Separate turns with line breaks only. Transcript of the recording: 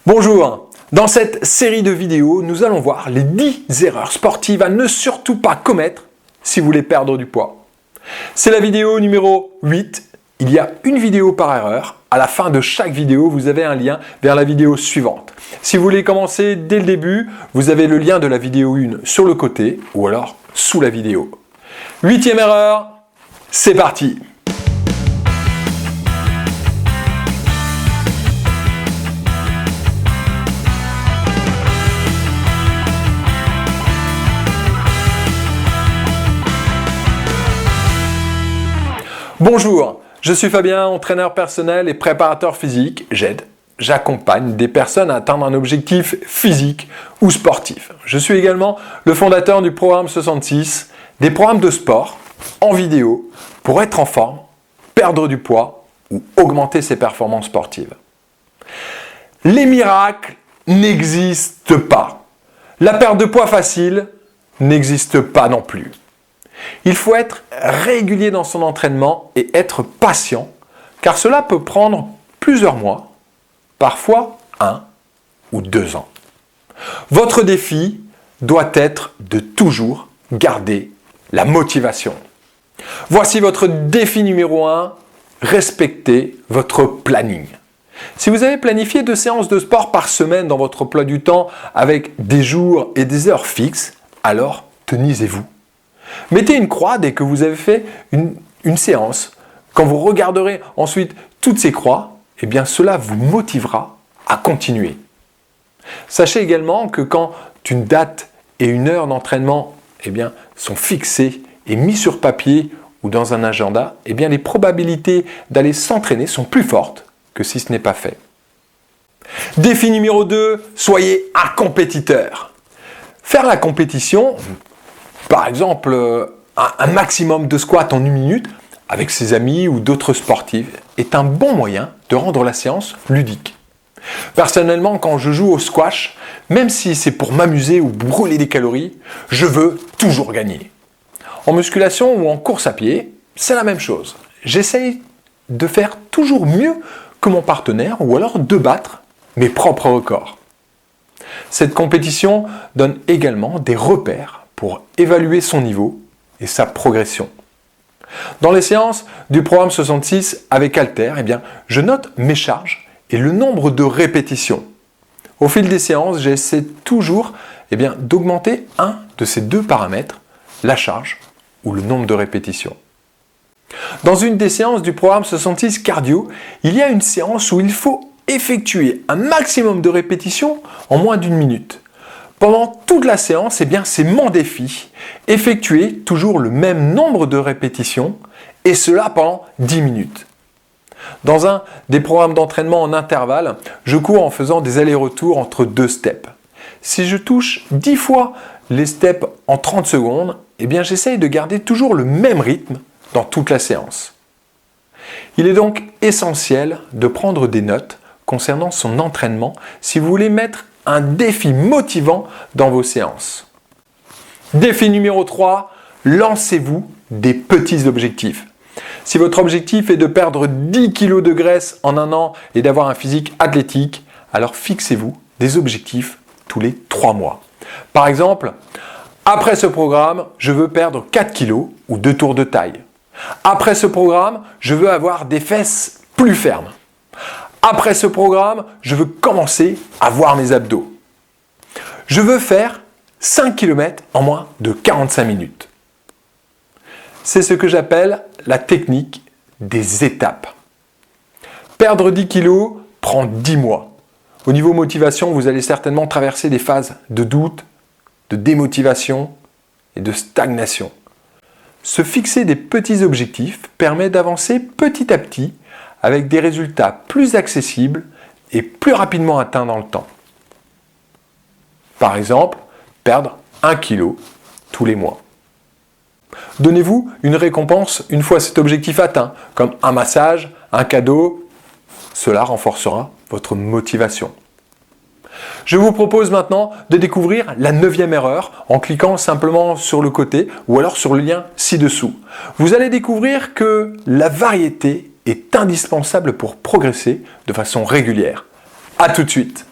Bonjour, dans cette série de vidéos, nous allons voir les 10 erreurs sportives à ne surtout pas commettre si vous voulez perdre du poids. C'est la vidéo numéro 8, il y a une vidéo par erreur. À la fin de chaque vidéo, vous avez un lien vers la vidéo suivante. Si vous voulez commencer dès le début, vous avez le lien de la vidéo 1 sur le côté ou alors sous la vidéo. 8e erreur, c'est parti! Bonjour, je suis Fabien, entraîneur personnel et préparateur physique. J'accompagne des personnes à atteindre un objectif physique ou sportif. Je suis également le fondateur du programme 66, des programmes de sport en vidéo pour être en forme, perdre du poids ou augmenter ses performances sportives. Les miracles n'existent pas. La perte de poids facile n'existe pas non plus. Il faut être régulier dans son entraînement et être patient, car cela peut prendre plusieurs mois, parfois 1 ou 2 ans. Votre défi doit être de toujours garder la motivation. Voici votre défi numéro 1, respectez votre planning. Si vous avez planifié 2 séances de sport par semaine dans votre emploi du temps avec des jours et des heures fixes, alors tenez-vous. Mettez une croix dès que vous avez fait une séance. Quand vous regarderez ensuite toutes ces croix, eh bien cela vous motivera à continuer. Sachez également que quand une date et une heure d'entraînement sont fixées et mis sur papier ou dans un agenda, eh bien les probabilités d'aller s'entraîner sont plus fortes que si ce n'est pas fait. Défi numéro 2, soyez un compétiteur. Faire la compétition, par exemple, un maximum de squats en 1 minute avec ses amis ou d'autres sportifs est un bon moyen de rendre la séance ludique. Personnellement, quand je joue au squash, même si c'est pour m'amuser ou brûler des calories, je veux toujours gagner. En musculation ou en course à pied, c'est la même chose. J'essaye de faire toujours mieux que mon partenaire ou alors de battre mes propres records. Cette compétition donne également des repères pour évaluer son niveau et sa progression. Dans les séances du programme 66 avec haltères, je note mes charges et le nombre de répétitions. Au fil des séances, j'essaie toujours d'augmenter un de ces 2 paramètres, la charge ou le nombre de répétitions. Dans une des séances du programme 66 cardio, il y a une séance où il faut effectuer un maximum de répétitions en moins d'1 minute. Pendant toute la séance, c'est mon défi, effectuer toujours le même nombre de répétitions et cela pendant 10 minutes. Dans un des programmes d'entraînement en intervalle, je cours en faisant des allers-retours entre 2 steps. Si je touche 10 fois les steps en 30 secondes, j'essaye de garder toujours le même rythme dans toute la séance. Il est donc essentiel de prendre des notes concernant son entraînement si vous voulez mettre un défi motivant dans vos séances. Défi numéro 3, lancez-vous des petits objectifs. Si votre objectif est de perdre 10 kg de graisse en 1 an et d'avoir un physique athlétique, alors fixez-vous des objectifs tous les 3 mois. Par exemple, après ce programme, je veux perdre 4 kg ou 2 tours de taille. Après ce programme, je veux avoir des fesses plus fermes. Après ce programme, je veux commencer à voir mes abdos. Je veux faire 5 km en moins de 45 minutes. C'est ce que j'appelle la technique des étapes. Perdre 10 kg prend 10 mois. Au niveau motivation, vous allez certainement traverser des phases de doute, de démotivation et de stagnation. Se fixer des petits objectifs permet d'avancer petit à petit avec des résultats plus accessibles et plus rapidement atteints dans le temps. Par exemple, perdre 1 kg tous les mois. Donnez-vous une récompense une fois cet objectif atteint, comme un massage, un cadeau. Cela renforcera votre motivation. Je vous propose maintenant de découvrir la 9e erreur en cliquant simplement sur le côté ou alors sur le lien ci-dessous. Vous allez découvrir que la variété est indispensable pour progresser de façon régulière. À tout de suite!